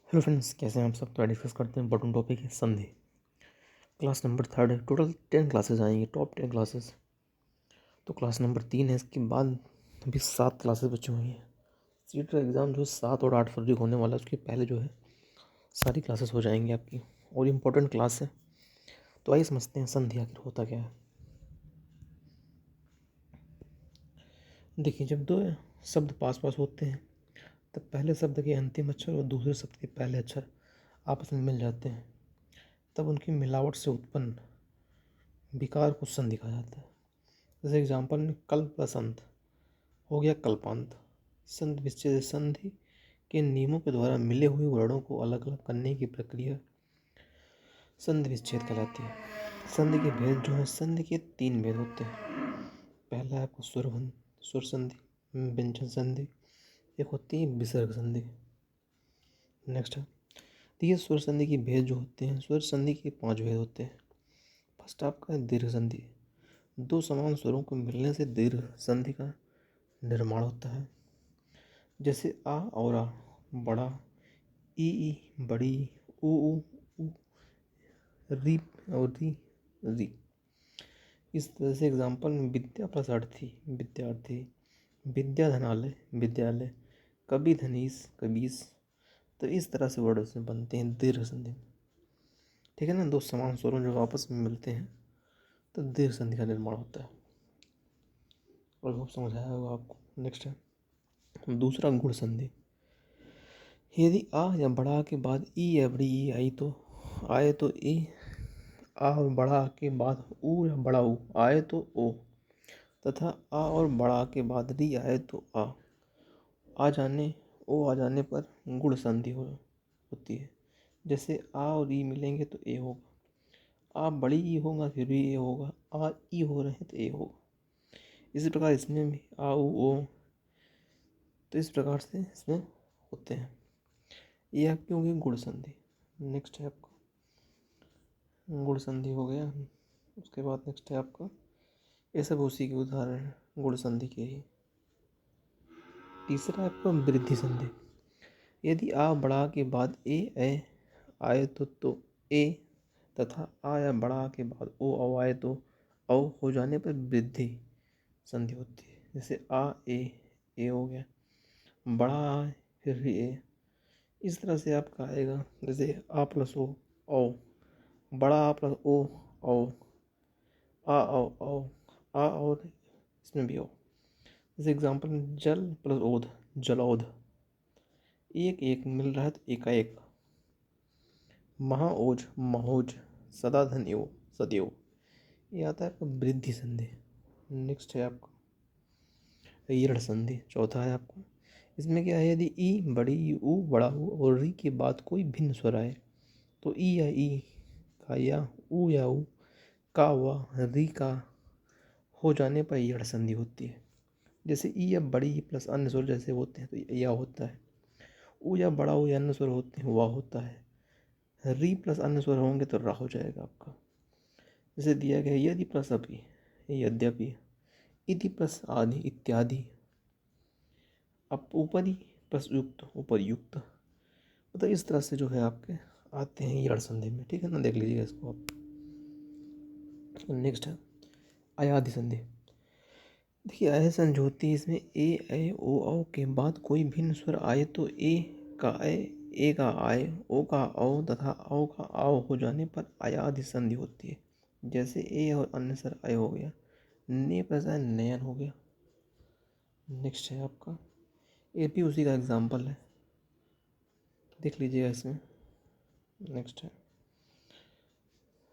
Hello friends, कैसे हैं आप सब। तो डिस्कस करते हैं इंपॉर्टेंट टॉपिक है संधि। क्लास नंबर 3 है। टोटल 10 क्लासेस आएंगी, टॉप 10 क्लासेस। तो क्लास नंबर 3 है, इसके बाद अभी 7 क्लासेस बची हुई हैं। सीट का एग्ज़ाम जो है 7 और 8 फरवरी को होने वाला है, उसके पहले जो है सारी क्लासेस हो जाएंगी आपकी, और इम्पोर्टेंट क्लास है। तो आइए समझते हैं संधि आखिर होता क्या है। देखिए, जब दो शब्द पास पास होते हैं तब पहले शब्द के अंतिम अक्षर और दूसरे शब्द के पहले अक्षर आपस में मिल जाते हैं, तब उनकी मिलावट से उत्पन्न विकार को संधि कहा जाता है। जैसे एग्जाम्पल में कल प्लस अंत हो गया कल्पांत। संधि विच्छेद संधि के नियमों के द्वारा मिले हुए वर्णों को अलग अलग करने की प्रक्रिया संधि विच्छेद कहलाती है। संधि के भेद जो है, संधि के 3 भेद होते हैं। पहला है आपको सुर संधि, व्यंजन संधि, एक होती है विसर्ग संधि। नेक्स्ट है, तो ये स्वर संधि के भेद जो होते हैं, स्वर संधि के 5 भेद होते हैं। फर्स्ट आपका है दीर्घ संधि। दो समान स्वरों को मिलने से दीर्घ संधि का निर्माण होता है। जैसे आ और आ, बड़ा, ई बड़ी, ऊ ऊ, री और री। इस तरह से एग्जाम्पल में विद्या प्लस अर्थी विद्यार्थी, विद्याधनालय विद्यालय, कवि धनीश कबीस। तो इस तरह से वर्ड उसमें बनते हैं दीर्घ संधि में। ठीक है ना, दो समान स्वरों जब आपस में मिलते हैं तो दीर्घ संधि का निर्माण होता है। और बहुत समझ आया होगा आपको। नेक्स्ट है दूसरा गुण संधि। यदि आ या बड़ा के बाद ई या बड़ी ई आई तो आए तो ए, आ और बड़ा के बाद ऊ या बड़ा ऊ आए तो ओ, तथा आ और बड़ा के बाद री आए तो आ जाने पर गुण संधि होती है। जैसे आ और ई मिलेंगे तो ए होगा, आ बड़ी ई होगा फिर भी ए होगा, आ ई हो रहे हैं तो ए होगा। इसी प्रकार इसमें भी आ ऊ ओ, तो इस प्रकार से इसमें होते हैं। ये आपकी होगी गुण संधि। नेक्स्ट है आपका गुण संधि हो गया। उसके बाद नेक्स्ट है आपका, ये सब उसी के उदाहरण हैं गुण संधि के ही। तीसरा है आपका वृद्धि संधि। यदि आ बड़ा के बाद ए आए तो ए, तथा आ या बड़ा के बाद ओ आए तो औ हो जाने पर वृद्धि संधि होती है। जैसे आ ए हो गया, बड़ा आ फिर भी ए। इस तरह से आपका आएगा, जैसे आ प्लस ओ, बड़ा आ प्लस ओ आ औ आ और इसमें भी ओ। जैसे एग्जाम्पल में जल प्लस ओध जलौध, एक एक मिल रहा है तो एकाएक। महाओज महोज, सदा धन एव सदैव। ये आता है आपका वृद्धि संधि। नेक्स्ट है आपका ईर्ण संधि। चौथा है आपका, इसमें क्या है, यदि ई बड़ी ऊ बड़ा ऊ और री के बाद कोई भिन्न स्वर आए तो ई या ई का या ऊ का व री का हो जाने पर ईर्ण संधि होती है। जैसे ई या बड़ी ई प्लस अन्य स्वर जैसे होते हैं तो या होता है, ऊ या बड़ा ऊ या अन्य स्वर होते हैं वाह होता है, री प्लस अन्य स्वर होंगे तो रा हो जाएगा आपका। जैसे दिया गया यदि प्लस अपि यद्यपि, इति प्लस आदि इत्यादि, अब ऊपरी प्लस युक्त उपरयुक्त। मतलब इस तरह से जो है आपके आते हैं ईर्ण संधि में। ठीक है ना, देख लीजिएगा इसको आप। नेक्स्ट है अयादि संधि। देखिए अय संधि होती है, इसमें ए ओ के बाद कोई भिन्न स्वर आए तो ए का आय, ओ का औ तथा औ का आओ हो जाने पर अयादि संधि होती है। जैसे ए और अन्य स्वर अय हो गया, ने प्लस आय नयन हो गया। नेक्स्ट है आपका, ये भी उसी का एग्जाम्पल है, देख लीजिएगा इसमें। नेक्स्ट है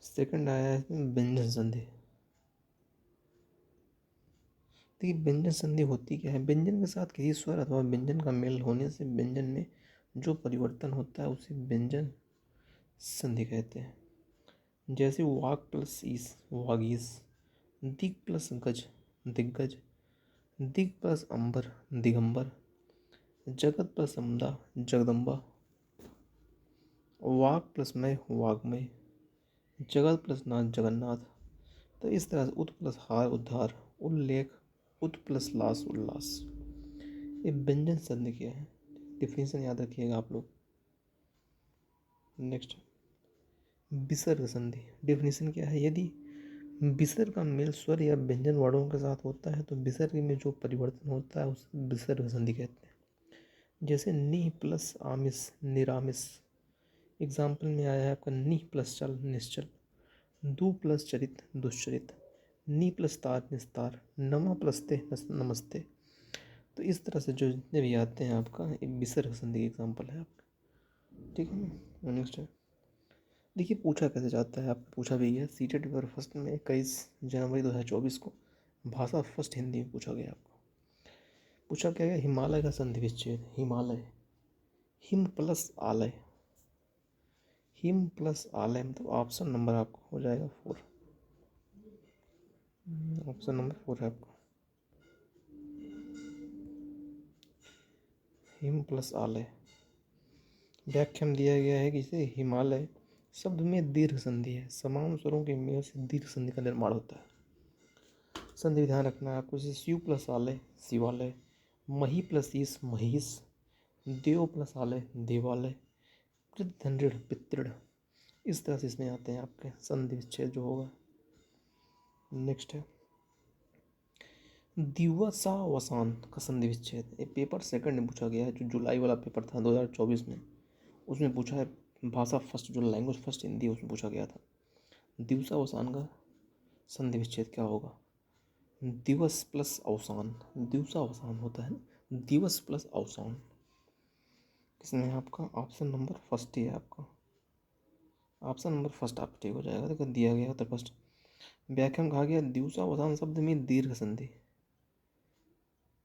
सेकंड आया है इसमें व्यंजन संधि। देखिए व्यंजन संधि होती क्या है, व्यंजन के साथ किसी स्वर अथवा व्यंजन का मेल होने से व्यंजन में जो परिवर्तन होता है उसे व्यंजन संधि कहते हैं। जैसे वाक प्लस ईस वागीस, दिग प्लस गज दिग्गज, दिग प्लस अंबर दिगंबर, जगत प्लस अम्दा जगदम्बा, वाक प्लस मय वाग्मय, जगत प्लस नाथ जगन्नाथ। तो इस तरह से उत प्लस हार उद्धार, उल्लेख, उत प्लस लास उल्लास। ये व्यंजन संधि क्या है, डिफिनेशन याद रखिएगा आप लोग। नेक्स्ट, विसर्ग संधि। डेफिनेशन क्या है? यदि विसर्ग का मेल स्वर या व्यंजन वर्णों के साथ होता है तो विसर्ग में जो परिवर्तन होता है उसे विसर्ग संधि कहते हैं। जैसे नि प्लस आमिष निरामिष। एग्जाम्पल में आया है आपका नि प्लस चल निश्चल, दु प्लस चरित दुश्चरित, नि प्लस तार निस्तार, नमा प्लस ते नमस्ते। तो इस तरह से जो जितने भी आते हैं आपका एक विसर्ग संधि के एग्जाम्पल है आपका। ठीक है ना। नेक्स्ट है, देखिए पूछा कैसे जाता है, आपको पूछा भी है सीटेट पेपर फर्स्ट में 21 जनवरी 2024 को भाषा फर्स्ट हिंदी में पूछा गया। आपको पूछा क्या गया? हिमालय का संधि विच्छेद। हिमालय, हिम प्लस आलय, हिम प्लस आलय मतलब ऑप्शन नंबर आपको हो जाएगा 4। ऑप्शन नंबर 4 है आपका, हिम प्लस आलय। व्याख्या में दिया गया है कि इसे हिमालय शब्द में दीर्घ संधि है, समान स्वरों के मेल से दीर्घ संधि का निर्माण होता है। संधि ध्यान रखना है आपको। जैसे शिव प्लस आलय शिवालय, मही प्लस ईश महिष, देव प्लस आलय देवालय, कृतधनृढ़ पितृढ़। इस तरह से इसमें आते हैं आपके संधि विच्छेद जो होगा। नेक्स्ट है दिवसावसान का संधि विच्छेद। ये पेपर सेकंड में पूछा गया है, जो जुलाई वाला पेपर था 2024 में, उसमें पूछा है। भाषा फर्स्ट जो लैंग्वेज फर्स्ट हिंदी उसमें पूछा गया था। दिवसावसान का संधि विच्छेद क्या होगा? दिवस प्लस अवसान, दिवसावसान होता है ना, दिवस प्लस अवसान। किसमें है आपका? ऑप्शन नंबर फर्स्ट ही है आपका, ऑप्शन नंबर फर्स्ट आप ठीक हो जाएगा। देखो दिया गया तो फर्स्ट। व्याख्या में कहा गया दिवसावसान शब्द में दीर्घ संधि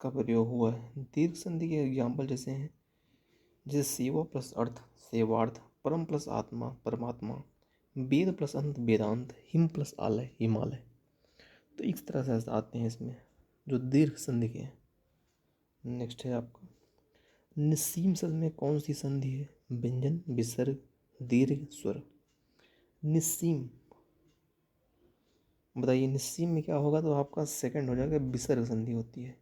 का प्रयोग हुआ है। दीर्घ संधि के एग्जाम्पल जैसे हैं, जैसे सेवा प्लस अर्थ सेवार्थ, परम प्लस आत्मा परमात्मा, वेद प्लस अंत वेदांत, हिम प्लस आलय हिमालय। तो इस तरह से आते हैं इसमें जो दीर्घ संधि के हैं। नेक्स्ट है आपका निस्सीम शब्द में कौन सी संधि है? व्यंजन विसर्ग दीर्घ स्वर। निस्सीम बताइए, निस्सीम में क्या होगा? तो आपका सेकंड हो जाएगा, विसर्ग संधि होती है।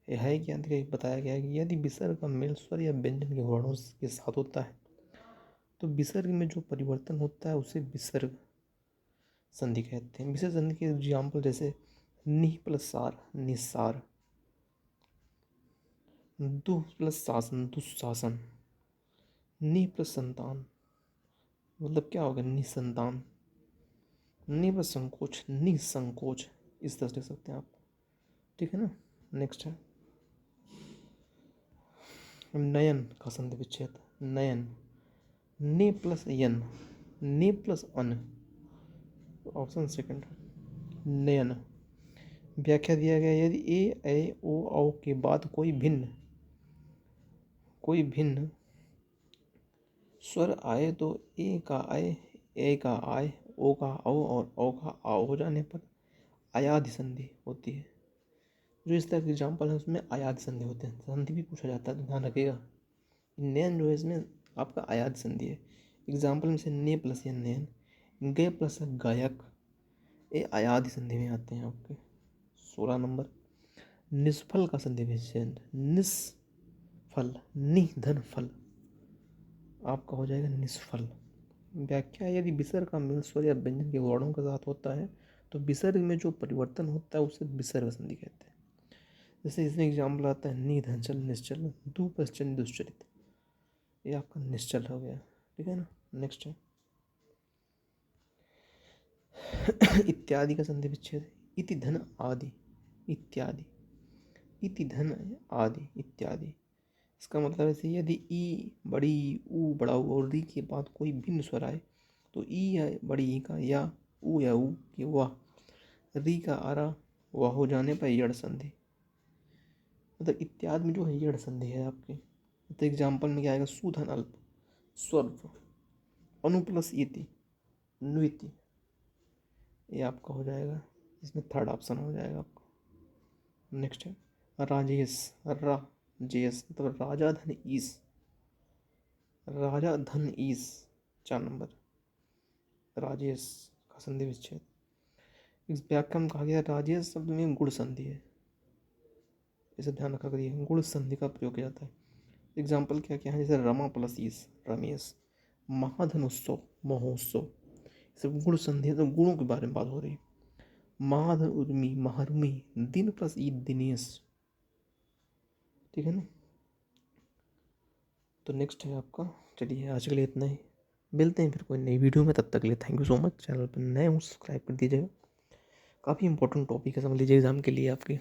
यह है क्या? बताया गया है कि यदि विसर्ग का मेल स्वर या व्यंजन के वर्णों के साथ होता है तो विसर्ग में जो परिवर्तन होता है उसे विसर्ग संधि कहते हैं। विसर्ग संधि के एग्जाम्पल जैसे निह प्लस सार निस्सार, दुह प्लस शासन दुस्शासन, नि प्लस संतान मतलब क्या होगा? निसंतान, नि प्लस संकोच निसंकोच। इस तरह से लिख सकते हैं आप। ठीक है ना। नेक्स्ट है नयन का संधि विच्छेद। नयन, ने प्लस यन, ने प्लस अन। ऑप्शन सेकंड नयन। व्याख्या दिया गया यदि ए ओ औ के बाद कोई भिन्न स्वर आए तो ए का आय, ओ का औ और औ का आओ हो जाने पर अयाधि संधि होती है। जो इस तरह के एग्जाम्पल है उसमें अयाधि संधि होते हैं। संधि भी पूछा जाता है तो ध्यान रखिएगा। नैन जो है इसमें आपका अयाधि संधि है। एग्जाम्पल में से ने प्लस या नैन, गे प्लस गायक, ये अयाधि संधि में आते हैं आपके। 16 नंबर निष्फल का संधि विच्छेद। निष्फल निधन फल आपका हो जाएगा निष्फल। व्याख्या यदि विसर्ग का मेल स्वर या व्यंजन के वर्णों के साथ होता है तो विसर्ग में जो परिवर्तन होता है उसे विसर्ग संधि कहते हैं। जैसे इसमें एग्जाम्पल आता है निधन चल निश्चल, दु प्लस चल दुश्चरित, ये आपका निश्चल हो गया। ठीक है ना। नेक्स्ट है इत्यादि का संधि विच्छेद। इति धन आदि इत्यादि, इति धन आदि इत्यादि। इसका मतलब ऐसे यदि ई बड़ी ऊ बड़ा ऊ और री के बाद कोई भिन्न स्वर आए तो ई या बड़ी ई का या ऊ की वाह, री का आरा वाह हो जाने पर यड़ संधि। मतलब इत्यादि में जो है यड़ संधि है आपके। तो एग्जाम्पल में क्या आएगा? सुधन अल्प स्वल्प, अनु प्लस इति नुति, ये आपका हो जाएगा। इसमें थर्ड ऑप्शन हो जाएगा आपका। नेक्स्ट है राजेश, राजेश मतलब राजा धन ईस, राजा धन ईस 4 नंबर राजेश का संधि विच्छेद। इस व्याख्या में कहा गया राजेश शब्द में गुण संधि है, इसे ध्यान रखा करिए। गुण संधि का प्रयोग किया जाता है। एग्जाम्पल क्या क्या है? जैसे रमा प्लस ईस रमेश, महाधन उत्सव, महोत्सव, सब गुण संध्या, तो गुणों के बारे में बात हो रही है। महाधन उर्मी, महर्मी, दिन प्लस ईद दिनेश, ठीक है ना। तो नेक्स्ट है आपका, चलिए आज के लिए इतना ही, मिलते हैं फिर कोई नई वीडियो में, तब तक के लिए thank you so much. Channel पर नए हो सब्सक्राइब कर दीजिएगा, काफ़ी इंपॉर्टेंट टॉपिक है समझ लीजिए एग्जाम के लिए आपके।